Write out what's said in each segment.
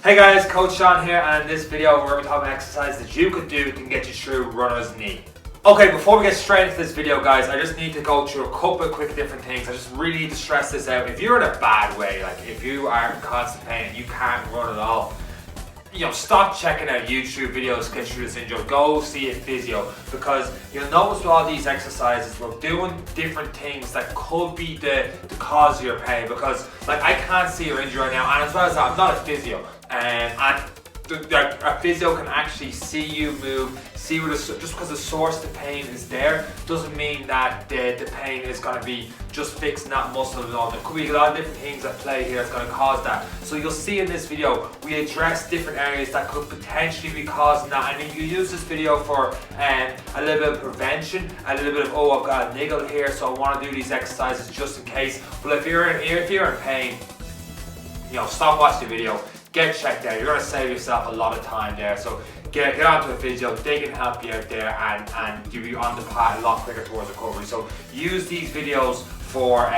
Hey guys, Coach Sean here, and in this video we're going to be talking about exercises that you could do that can get you through runner's knee. Okay, before we get straight into this video guys, I just need to go through a couple of quick different things. I just really need to stress this out. If you're in a bad way, like if you are in constant pain and you can't run at all, stop checking out YouTube videos to get through this injury. Go see a physio, because you'll notice with all these exercises we're doing different things that could be the cause of your pain, because like I can't see your injury right now, and as well as that, I'm not a physio, and a physio can actually see you move, see where just because the source of the pain is there doesn't mean that the pain is going to be just fixing that muscle alone. There could be a lot of different things at play here that's going to cause that. So you'll see in this video we address different areas that could potentially be causing that, and if you use this video for a little bit of prevention, a little bit of I've got a niggle here so I want to do these exercises just in case. But if you're in pain, stop watching the video. Get checked out. You're going to save yourself a lot of time there. So get onto a physio. They can help you out there and you'll be on the path a lot quicker towards recovery. So use these videos for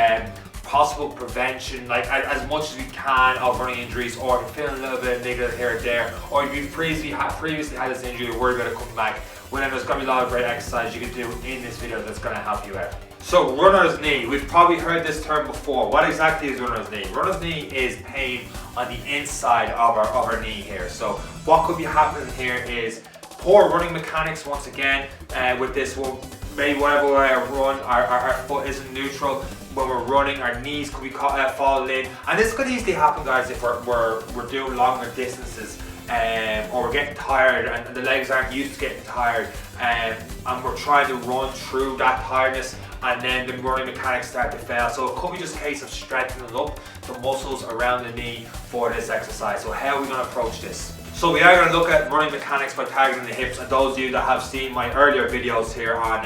possible prevention, like as much as we can, of running injuries, or if you're feeling a little bit negative here or there, or if you've previously had this injury, you're worried about it coming back. Well, then there's going to be a lot of great exercises you can do in this video that's going to help you out. So runner's knee, we've probably heard this term before. What exactly is runner's knee? Runner's knee is pain on the inside of our knee here. So what could be happening here is poor running mechanics once again with this one. Maybe whatever way I run, our foot isn't neutral. When we're running, our knees could be falling in. And this could easily happen guys if we're doing longer distances. Or we're getting tired and the legs aren't used to getting tired, and we're trying to run through that tiredness, and then the running mechanics start to fail. So it could be just a case of strengthening up the muscles around the knee for this exercise. So how are we going to approach this? So we are going to look at running mechanics by targeting the hips, and those of you that have seen my earlier videos here on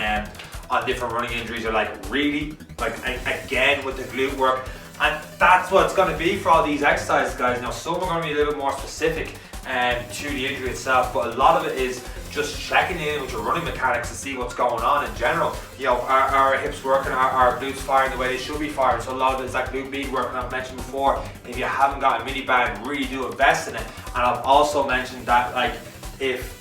different running injuries are like, really? Like again with the glute work? And that's what it's going to be for all these exercises guys. Now some are going to be a little bit more specific to the injury itself, but a lot of it is just checking in with your running mechanics to see what's going on in general. Are our hips working, our glutes firing the way they should be firing? So a lot of it is that glute med work I've mentioned before. If you haven't got a mini band, really do invest in it. And I've also mentioned that like if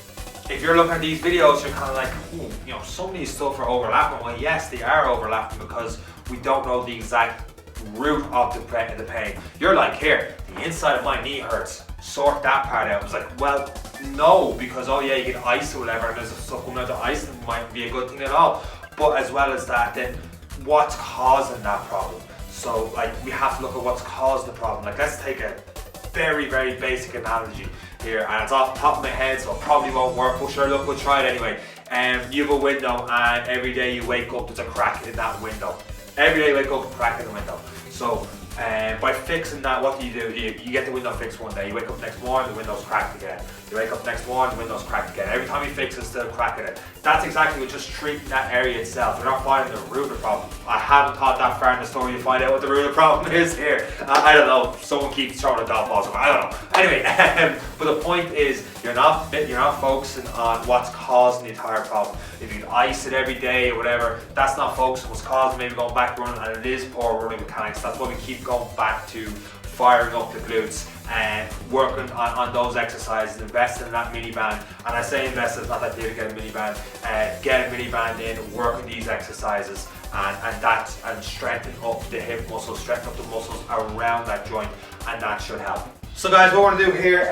you're looking at these videos, you're kind of like, some of these stuff are overlapping. Well, yes, they are overlapping because we don't know the exact root of the pain. You're like, here, the inside of my knee hurts, sort that part out. I was like, well, no, because you get ice or whatever, and there's stuff coming out of ice, and might be a good thing at all. But as well as that, then what's causing that problem? So like we have to look at what's caused the problem. Like let's take a very, very basic analogy here, and it's off the top of my head, so it probably won't work, but sure, look, we'll try it anyway. You have a window, and every day you wake up, there's a crack in that window. Every day you wake up, a crack in the window. So by fixing that, what do? You get the window fixed one day, you wake up next morning, the window's cracked again. You wake up next morning, the window's cracked again. Every time you fix it, it's still cracking it. That's exactly what just treating that area itself. You're not finding the root of the problem. I haven't thought that far in the story to find out what the root of the problem is here. I don't know, someone keeps throwing a golf ball, I don't know. Anyway, but the point is, you're not focusing on what's causing the entire problem. If you ice it every day or whatever, that's not focusing what's causing maybe going back running, and it is poor running mechanics. That's why we keep going back to firing up the glutes and working on those exercises, investing in that mini band. And I say invest, it's not that you get a mini band. Get a mini band in, working these exercises, and strengthen up the hip muscles, strengthen up the muscles around that joint, and that should help. So guys, what we're going to do here,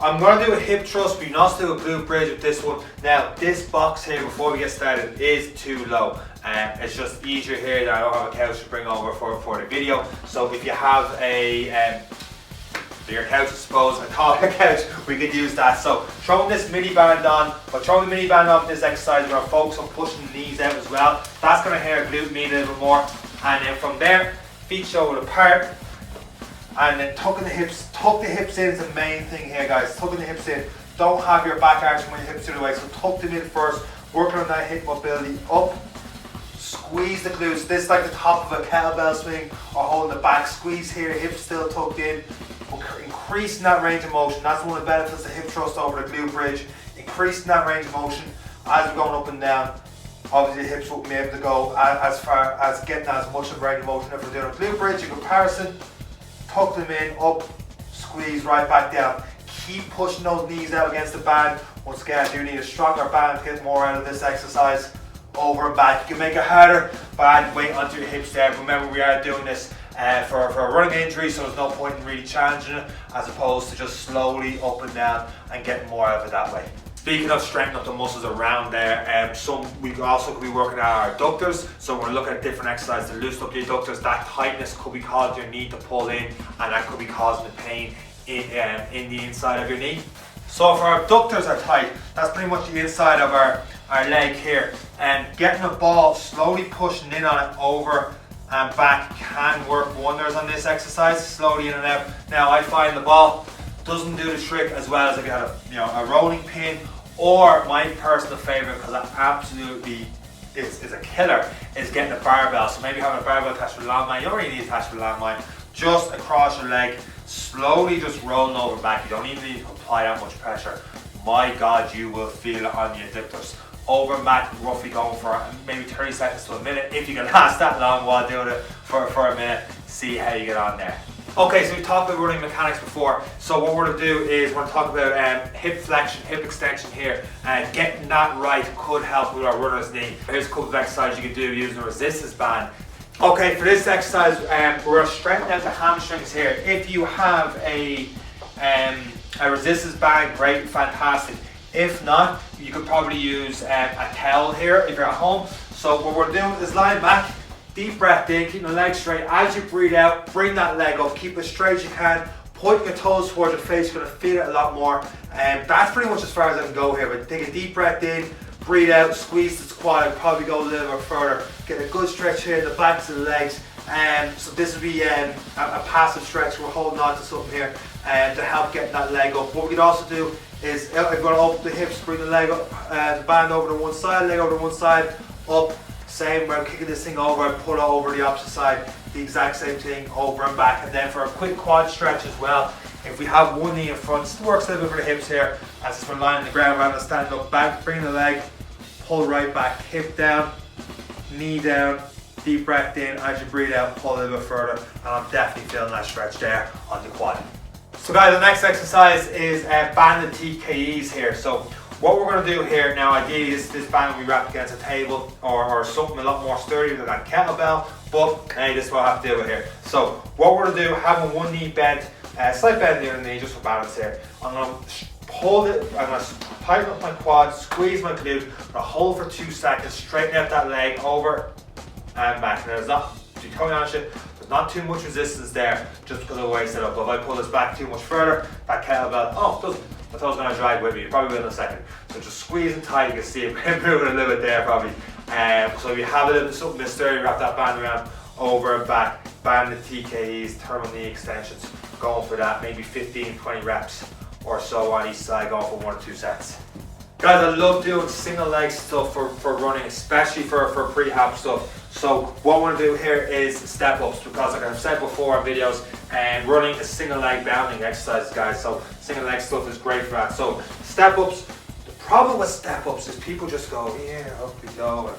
I'm going to do a hip thrust, but you can also do a glute bridge with this one. Now this box here, before we get started, is too low. It's just easier here that I don't have a couch to bring over for the video. So if you have a bigger couch, I suppose, a taller couch, we could use that. So throwing this mini band on, but throwing the mini band on this exercise, we're going to focus on pushing the knees out as well. That's going to hit our glute med a little bit more. And then from there, feet shoulder apart. And then tucking the hips, tuck the hips in is the main thing here guys, tucking the hips in. Don't have your back arching when your hips are the way, so tuck them in first, working on that hip mobility, up, squeeze the glutes. This is like the top of a kettlebell swing or holding the back, squeeze here, hips still tucked in, increasing that range of motion. That's one of the benefits of hip thrust over the glute bridge, increasing that range of motion as we're going up and down. Obviously the hips won't be able to go as far as getting as much of a range of motion if we're doing a glute bridge. In comparison, tuck them in, up, squeeze right back down. keep pushing those knees out against the band. Once again, I do need a stronger band to get more out of this exercise. Over and back. You can make it harder by adding weight onto your hips there. Remember, we are doing this for a running injury, so there's no point in really challenging it, as opposed to just slowly up and down and getting more out of it that way. Speaking of strengthening up the muscles around there, we also could be working at our adductors. So we're looking at different exercises to loosen up the adductors. That tightness could be causing your knee to pull in, and that could be causing the pain in the inside of your knee. So if our abductors are tight, that's pretty much the inside of our leg here. And getting a ball, slowly pushing in on it over and back can work wonders on this exercise, slowly in and out. Now I find the ball doesn't do the trick as well as if you had a rolling pin, or my personal favorite, because I absolutely is a killer, is getting a barbell. So maybe having a barbell attached to the landmine. You don't really need to attach to the landmine, just across your leg, slowly just rolling over back. You don't even need to apply that much pressure. My God, you will feel it on the adductors. Over and back, roughly going for maybe 30 seconds to a minute. If you can last that long while doing it for a minute, see how you get on there. Okay, so we talked about running mechanics before. So what we're going to do is we're going to talk about hip flexion, hip extension here. And getting that right could help with our runner's knee. Here's a couple of exercises you can do using a resistance band. Okay, for this exercise, we're going to strengthen out the hamstrings here. If you have a resistance band, great, fantastic. If not, you could probably use a towel here if you're at home. So what we're doing is lying back, deep breath in, keeping the leg straight. As you breathe out, bring that leg up, keep it straight as you can. Point your toes towards your face, you're going to feel it a lot more. And that's pretty much as far as I can go here. But take a deep breath in, breathe out, squeeze the quad, probably go a little bit further. Get a good stretch here in the backs of the legs. So this will be a passive stretch. We're holding on to something here to help get that leg up. What we could also do is, if we're going to open the hips, bring the leg up, the band over to one side, leg over to one side, up. Same, we're kicking this thing over and pull it over the opposite side. The exact same thing, over and back. And then for a quick quad stretch as well, if we have one knee in front, still works a little bit for the hips here, as if we're lying on the ground rather than standing up, back, bring the leg, pull right back, hip down, knee down, deep breath in. As you breathe out, pull a little bit further, and I'm definitely feeling that stretch there on the quad. So guys, the next exercise is banded TKEs here. So what we're going to do here now, ideally this band will be wrapped against a table or something a lot more sturdy than that kettlebell, but hey, this is what I have to do with here. So what we're going to do, having one knee bent, slight bend in the other knee just for balance here. I'm going to hold it, I'm going to tighten up my quad, squeeze my glute, I'm going to hold for 2 seconds, straighten out that leg over and back. Now, there's not, to be totally honest with you, there's not too much resistance there just because of the way it's set up. But if I pull this back too much further, that kettlebell, oh, it doesn't. My toes going to drag with me, you probably will in a second. So just squeeze and tight, you can see it moving a little bit there probably. So if you have a little something a bit sturdy, wrap that band around, over and back, band the TKEs, terminal knee extensions, going for that, maybe 15-20 reps or so on each side, going for 1 or 2 sets. Guys, I love doing single leg stuff for running, especially for prehab stuff. So what I want to do here is step ups, because like I've said before in videos, and running is single leg bounding exercises, guys. So single leg stuff is great for that. So step ups, the problem with step ups is people just go, yeah, up we go,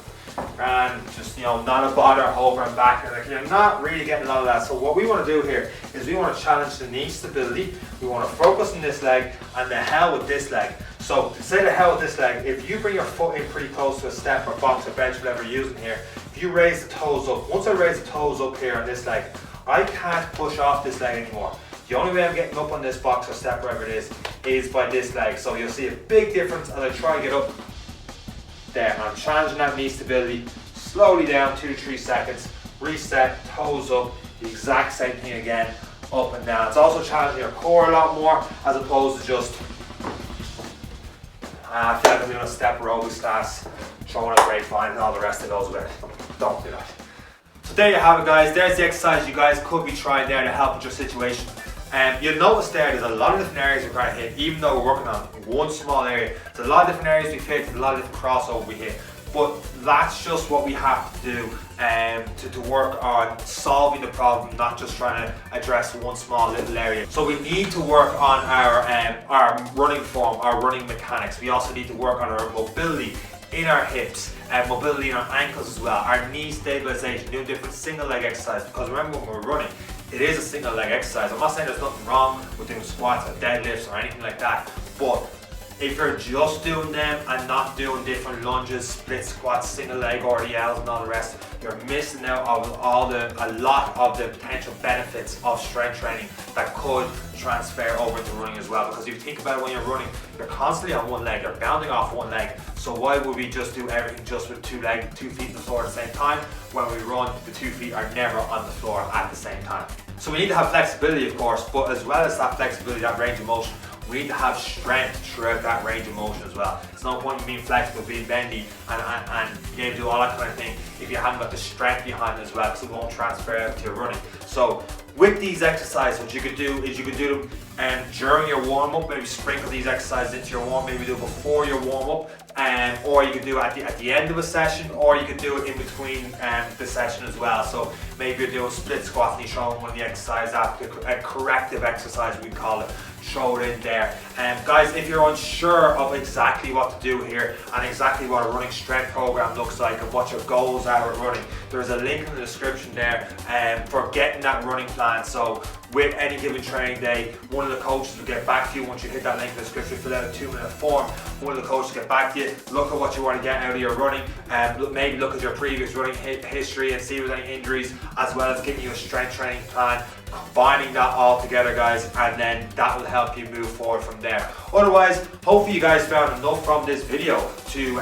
and just, not a bother over and back, and like, you're not really getting a lot of that. So what we want to do here is we want to challenge the knee stability. We want to focus on this leg, and the hell with this leg. So to say the hell with this leg, if you bring your foot in pretty close to a step or box or bench, whatever you're using here, if you raise the toes up, once I raise the toes up here on this leg, I can't push off this leg anymore. The only way I'm getting up on this box or step, wherever it is by this leg. So you'll see a big difference as I try to get up there. I'm challenging that knee stability, slowly down, 2 to 3 seconds, reset, toes up, the exact same thing again, up and down. It's also challenging your core a lot more, as opposed to just, I feel like I'm doing a step aerobics class, throwing a grapevine and all the rest that goes with it. Don't do that. So there you have it, guys. There's the exercise you guys could be trying there to help with your situation. You'll notice there's a lot of different areas we're trying to hit, even though we're working on one small area. There's a lot of different areas we hit, there's a lot of different crossover we hit. But that's just what we have to do to work on solving the problem, not just trying to address one small little area. So we need to work on our running form, our running mechanics. We also need to work on our mobility in our hips and mobility in our ankles as well. Our knee stabilization, doing different single leg exercises. Because remember, when we're running, it is a single leg exercise. I'm not saying there's nothing wrong with doing squats or deadlifts or anything like that, but if you're just doing them and not doing different lunges, split squats, single leg RDLs and all the rest, you're missing out on a lot of the potential benefits of strength training that could transfer over to running as well. Because if you think about it, when you're running, you're constantly on one leg, you're bounding off one leg. So why would we just do everything just with two feet on the floor at the same time? When we run, the 2 feet are never on the floor at the same time. So we need to have flexibility, of course, but as well as that flexibility, that range of motion, we need to have strength throughout that range of motion as well. It's no point in being flexible, being bendy, and being able to do all that kind of thing if you haven't got the strength behind it as well, because it won't transfer out to your running. So with these exercises, what you could do is you could do them during your warm-up, maybe sprinkle these exercises into your warm, maybe do it before your warm-up, or you could do it at the end of a session, or you could do it in between the session as well. So maybe you're doing split squats and you're showing one of the exercises after a corrective exercise, we call it. Throw it in there. Guys, if you're unsure of exactly what to do here and exactly what a running strength program looks like and what your goals are with running, there's a link in the description there for getting that running plan. So with any given training day, one of the coaches will get back to you once you hit that link in the description, fill out a 2-minute form. One of the coaches will get back to you, look at what you want to get out of your running, maybe look at your previous running history and see if there's any injuries, as well as giving you a strength training plan, combining that all together, guys, and then that will help you move forward from there. Otherwise, hopefully you guys found enough from this video to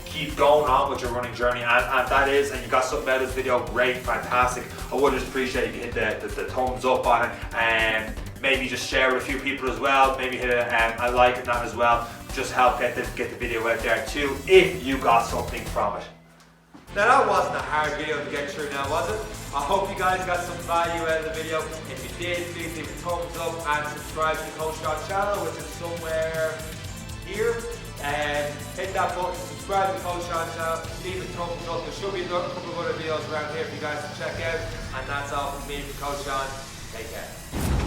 keep going on with your running journey, and that is, and you got something out of this video, great, fantastic. I would just appreciate if you hit the thumbs up on it, and maybe just share with a few people as well, maybe hit a like on that as well, just help get the video out there too, if you got something from it. Now that wasn't a hard video to get through now, was it? I hope you guys got some value out of the video. If you did, please leave a thumbs up and subscribe to the Coach John channel, which is somewhere here. And hit that button, subscribe to the Coach John channel, leave a thumbs up. There should be a couple of other videos around here for you guys to check out. And that's all from me, Coach John. Take care.